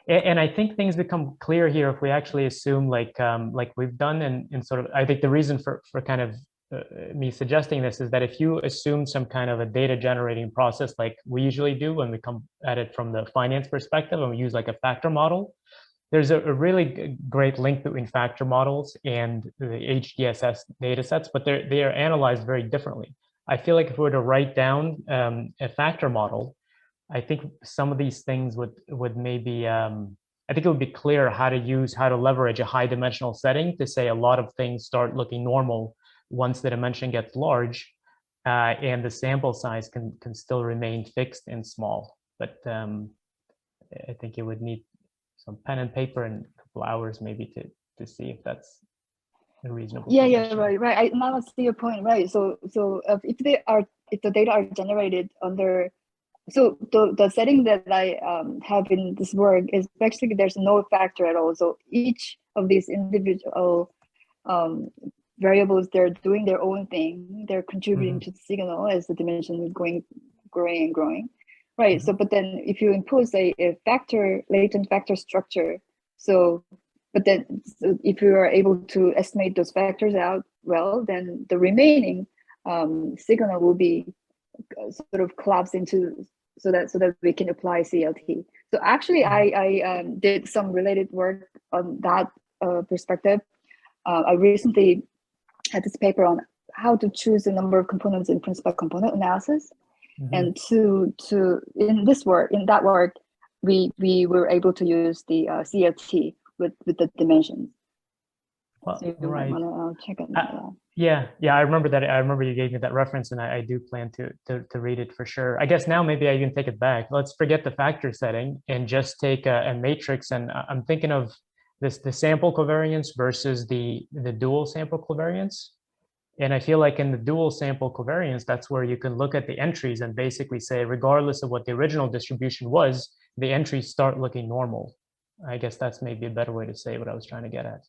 And I think things become clear here if we actually assume like we've done, and sort of, I think the reason for kind of me suggesting this is that if you assume some kind of a data generating process like we usually do when we come at it from the finance perspective, and we use like a factor model, there's a really great link between factor models and the HDLSS data sets, but they are analyzed very differently. I feel like if we were to write down a factor model, I think some of these things would maybe, I think it would be clear how to leverage a high dimensional setting to say a lot of things start looking normal once the dimension gets large. and the sample size can still remain fixed and small. But I think you would need some pen and paper and a couple hours maybe to see if that's a reasonable. Yeah, right. I now see your point, right? So if the data are generated under, so the setting that I have in this work is actually there's no factor at all. So each of these individual variables, they're doing their own thing. They're contributing to the signal as the dimension is growing and growing, right? So, but then if you impose a latent factor structure, but then if you are able to estimate those factors out well, then the remaining signal will be sort of collapsed into so that we can apply CLT. So actually, I did some related work on that perspective. I recently had this paper on how to choose the number of components in principal component analysis, and in that work, we were able to use the CLT with the dimensions. Well, so you might want to check it out. Yeah, I remember that. I remember you gave me that reference, and I do plan to read it for sure. I guess now maybe I can take it back. Let's forget the factor setting and just take a matrix. And I'm thinking of the sample covariance versus the dual sample covariance. And I feel like in the dual sample covariance, that's where you can look at the entries and basically say, regardless of what the original distribution was, the entries start looking normal. I guess that's maybe a better way to say what I was trying to get at.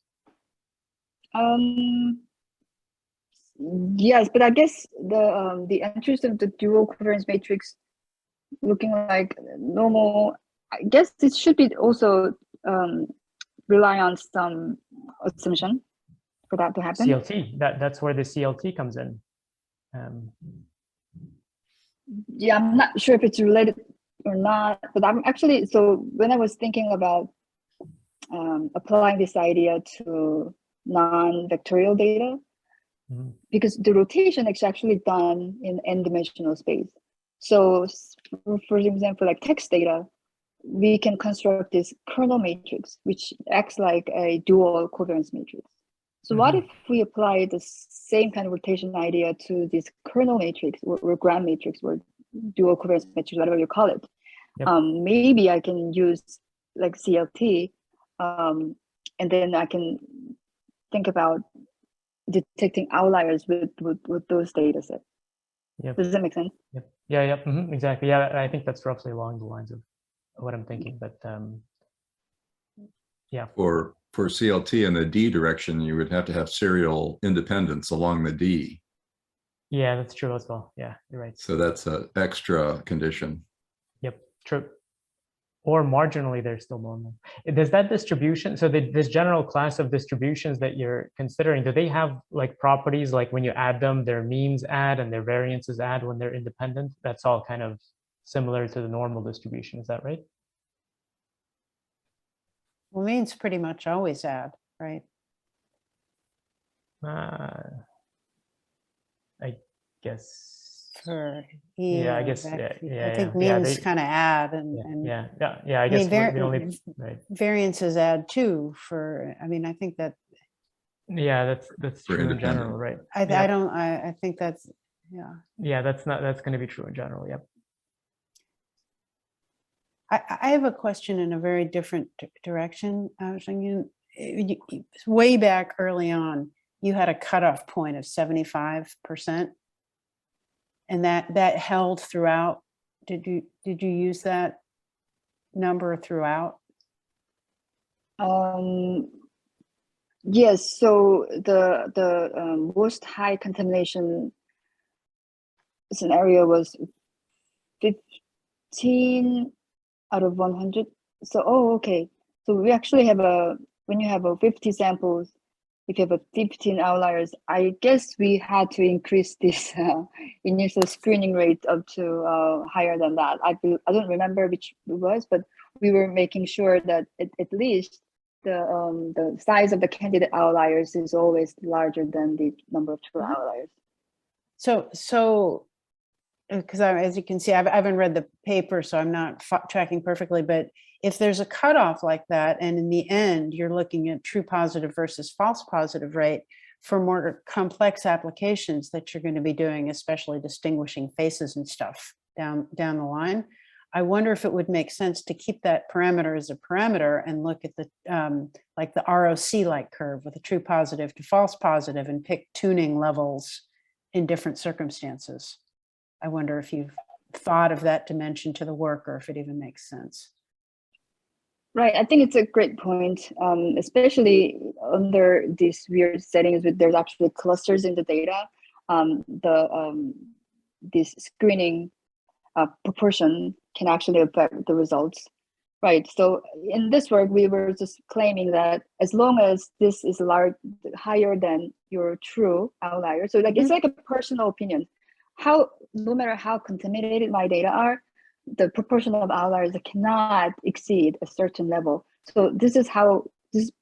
Yes, but I guess the entries of the dual covariance matrix looking like normal, I guess it should be also rely on some assumption for that to happen. CLT, that's where the CLT comes in. Yeah, I'm not sure if it's related or not, but I'm actually, so when I was thinking about applying this idea to non-vectorial data, because the rotation is actually done in n-dimensional space. So for example, like text data, we can construct this kernel matrix, which acts like a dual covariance matrix. So what if we apply the same kind of rotation idea to this kernel matrix or gram matrix or dual covariance matrix, whatever you call it? Yep. Maybe I can use like CLT, and then I can think about detecting outliers with those data sets. Yep. Does that make sense? Yep. Yeah. Exactly. Yeah, I think that's roughly along the lines of what I'm thinking. But yeah. For CLT in the D direction, you would have to have serial independence along the D. Yeah, that's true as well. Yeah, you're right. So that's an extra condition. Yep, true. Or marginally, they're still normal. Does that distribution, so this general class of distributions that you're considering, do they have like properties like when you add them, their means add and their variances add when they're independent? That's all kind of similar to the normal distribution, is that right? Well, means pretty much always add, right? I guess. For E, yeah, I guess. I think means kind of add and I guess the only right. Variances add too. For I mean, I think that. Yeah, that's true in general, right? I think that's Yeah, that's going to be true in general. Yep. I have a question in a very different direction. Jeongyoun, way back early on, you had a cutoff point of 75%, and that held throughout. Did you use that number throughout? Yes. So the most high contamination scenario was 15 out of 100. So, okay. So we actually have when you have 50 samples, if you have 15 outliers, I guess we had to increase this initial screening rate up to higher than that. I don't remember which it was, but we were making sure that at least the size of the candidate outliers is always larger than the number of true outliers. So because as you can see, I haven't read the paper, so I'm not tracking perfectly, but if there's a cutoff like that, and in the end, you're looking at true positive versus false positive rate, for more complex applications that you're going to be doing, especially distinguishing faces and stuff down the line, I wonder if it would make sense to keep that parameter as a parameter and look at the like the ROC-like curve with a true positive to false positive and pick tuning levels in different circumstances. I wonder if you've thought of that dimension to the work or if it even makes sense. Right, I think it's a great point, especially under these weird settings with there's actually clusters in the data. This screening proportion can actually affect the results. Right, so in this work, we were just claiming that as long as this is higher than your true outlier, so like it's like a personal opinion. No matter how contaminated my data are, the proportion of outliers cannot exceed a certain level. So this is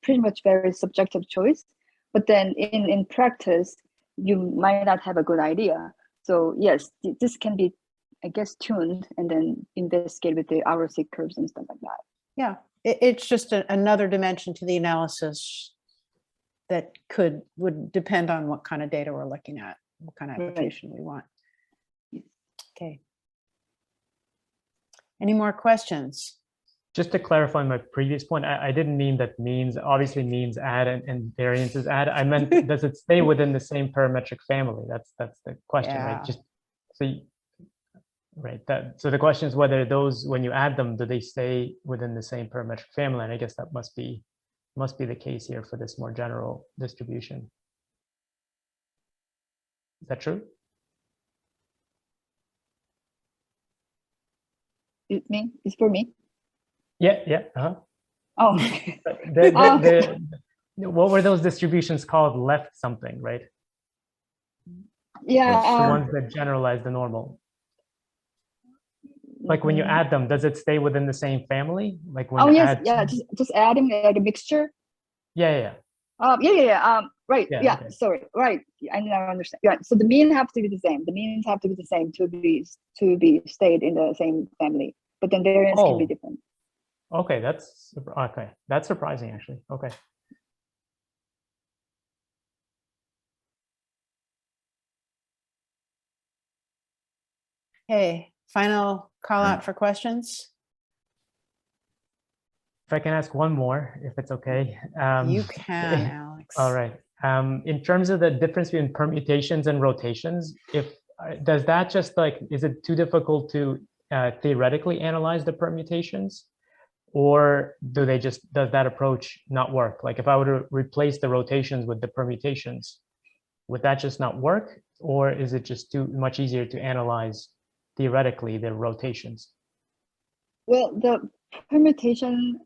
pretty much very subjective choice. But then in practice, you might not have a good idea. So yes, this can be, I guess, tuned and then investigate with the ROC curves and stuff like that. Yeah, it's just another dimension to the analysis that would depend on what kind of data we're looking at, what kind of application we want. Okay. Any more questions? Just to clarify my previous point, I didn't mean that means, obviously means add and variances add. I meant, does it stay within the same parametric family? That's the question, Yeah. right? Just so right. So the question is whether those, when you add them, do they stay within the same parametric family? And I guess that must be the case here for this more general distribution. Is that true? It's for me. Yeah. Oh. What were those distributions called? Left something, right? Yeah. The ones that generalize the normal. Like when you add them, does it stay within the same family? Like when you add just adding like a mixture. Yeah. Right. Yeah. Okay. Sorry. Right. I now understand. Yeah. So the mean have to be the same. The means have to be the same to be stayed in the same family. But then variance can be different. Okay, that's surprising actually. Okay. Okay, final call out for questions. If I can ask one more, if it's okay. You can, Alex. All right. In terms of the difference between permutations and rotations, does that just is it too difficult to theoretically analyze the permutations, or does that approach not work? Like if I were to replace the rotations with the permutations, would that just not work, or is it just too much easier to analyze theoretically the rotations? Well, the permutation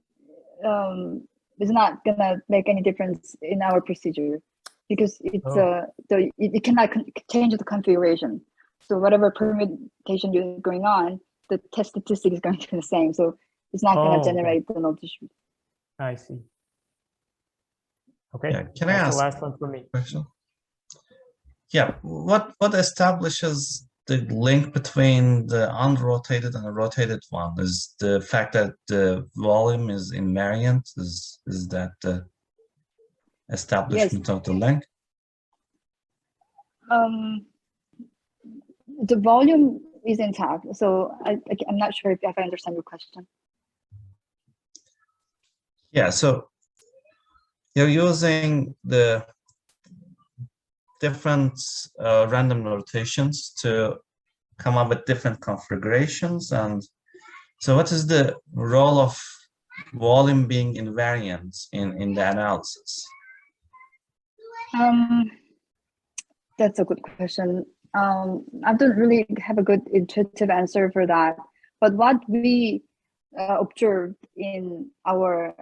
is not gonna make any difference in our procedure because it cannot change the configuration. So whatever permutation you're going on, the test statistic is going to be the same. So it's not going to generate the null distribution. I see. Okay. Yeah, can I ask the last one for me? Question? Yeah, what establishes the link between the unrotated and the rotated one? Is the fact that the volume is invariant? Is that the establishment of the link? The volume is intact, so I'm not sure if I understand your question. Yeah, so you're using the different random rotations to come up with different configurations, and so what is the role of volume being invariant in the analysis? That's a good question. I don't really have a good intuitive answer for that, but what we observed in our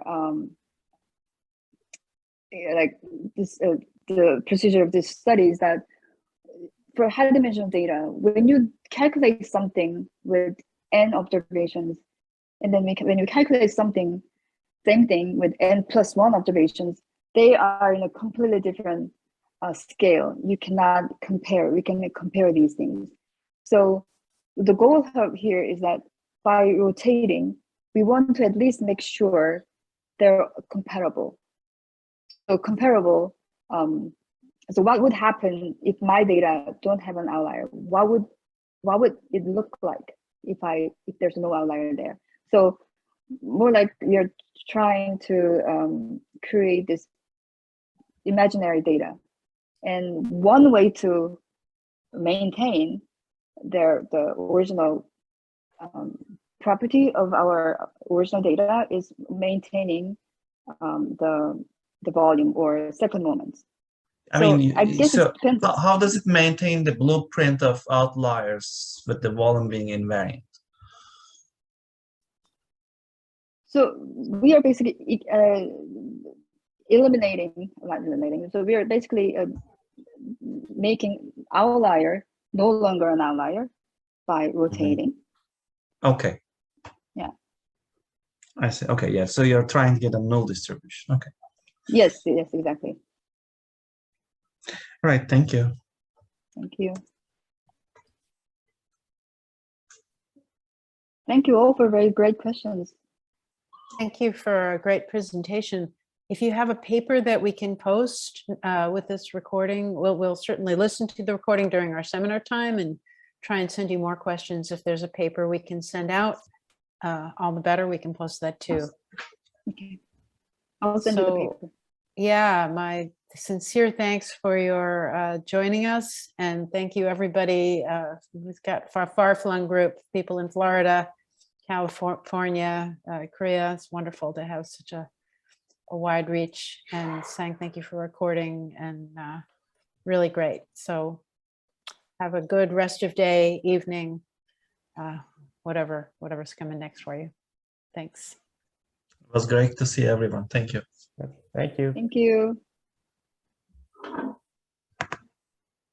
the procedure of this study is that for high-dimensional data, when you calculate something with n observations, and then when you calculate something, same thing with n+1 observations, they are in a completely different scale. You cannot compare. We can compare these things. So the goal here is that by rotating, we want to at least make sure they're comparable. So comparable So what would happen if my data don't have an outlier? What would it look like if there's no outlier there? So more like you're trying to create this imaginary data, and one way to maintain the original property of our original data is maintaining the volume or second moments. I mean, I guess so it depends. how does it maintain the blueprint of outliers with the volume being invariant? So we are basically not eliminating. So we are basically making outlier no longer an outlier by rotating. Okay. Yeah. I see. Okay. Yeah. So you're trying to get a null distribution. Okay. Yes. Yes. Exactly. All right. Thank you. Thank you. Thank you all for very great questions. Thank you for a great presentation. If you have a paper that we can post with this recording, we'll certainly listen to the recording during our seminar time and try and send you more questions. If there's a paper we can send out, all the better, we can post that too. Okay. I'll send you the paper. Yeah, my sincere thanks for your joining us, and thank you everybody. We've got far-flung group, people in Florida, California, Korea. It's wonderful to have such a wide reach. And Sang, thank you for recording, and really great. So have a good rest of day, evening, whatever's coming next for you. Thanks. It was great to see everyone. Thank you. Thank you. Thank you.